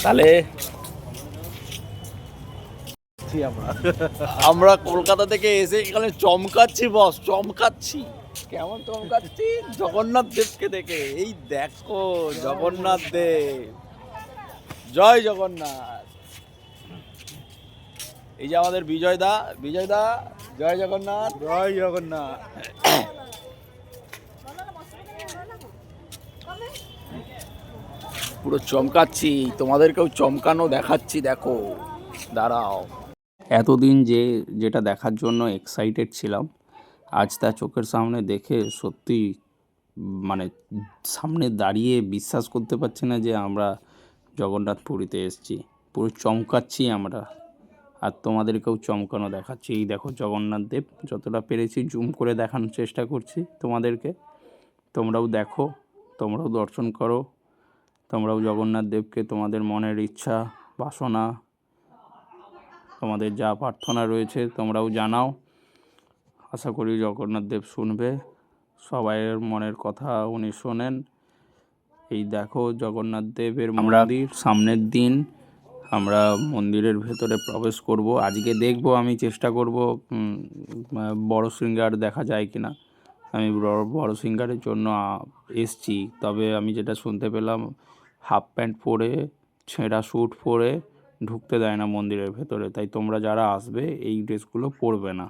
তাহলে আমরা কলকাতা থেকে এসে এখানে চমকাচ্ছি বস, চমকাচ্ছি। কেমন চমকাচ্ছি? জগন্নাথ দেবকে দেখে। এই দেখো জগন্নাথ দেব, জয় জগন্নাথ। এই যে আমাদের বিজয় দা, বিজয় দা, জয় জগন্নাথ, জয় জগন্নাথ। পুরো চমকাচ্ছি, তোমাদেরকেও চমকানো দেখাচ্ছি, দেখো দাঁড়াও। এতদিন যেটা দেখার জন্য এক্সাইটেড ছিলাম, আজ তা চোখের সামনে দেখে সত্যি মানে সামনে দাঁড়িয়ে বিশ্বাস করতে পারছি না যে আমরা জগন্নাথ পুরীতে এসেছি। পুরো চমকাচ্ছি আমরা, আর তোমাদেরকেও চমকানো দেখাচ্ছি। এই দেখো জগন্নাথ দেব, যতটা পেরেছি জুম করে দেখানোর চেষ্টা করছি তোমাদেরকে। তোমরাও দেখো, তোমরাও দর্শন করো, তোমরাও জগন্নাথ দেবকে তোমাদের মনের ইচ্ছা বাসনা, তোমাদের যা প্রার্থনা রয়েছে তোমরাও জানাও। আশা করি জগন্নাথ দেব শুনবে, সবাইয়ের মনের কথা উনি শোনেন। এই দেখো জগন্নাথ দেবের মন্দির। সামনের দিন আমরা মন্দিরের ভেতরে প্রবেশ করব। আজকে দেখব, আমি চেষ্টা করব বড় সিঙ্গার দেখা যায় কিনা। আমি বড় সিঙ্গারের জন্য এসছি, তবে আমি যেটা শুনতে পেলাম হাফ প্যান্ট পরে ছেঁড়া স্যুট পরে ঢুকতে দেয় না মন্দিরের ভেতরে। তাই তোমরা যারা আসবে এই ড্রেসগুলো পরবে না।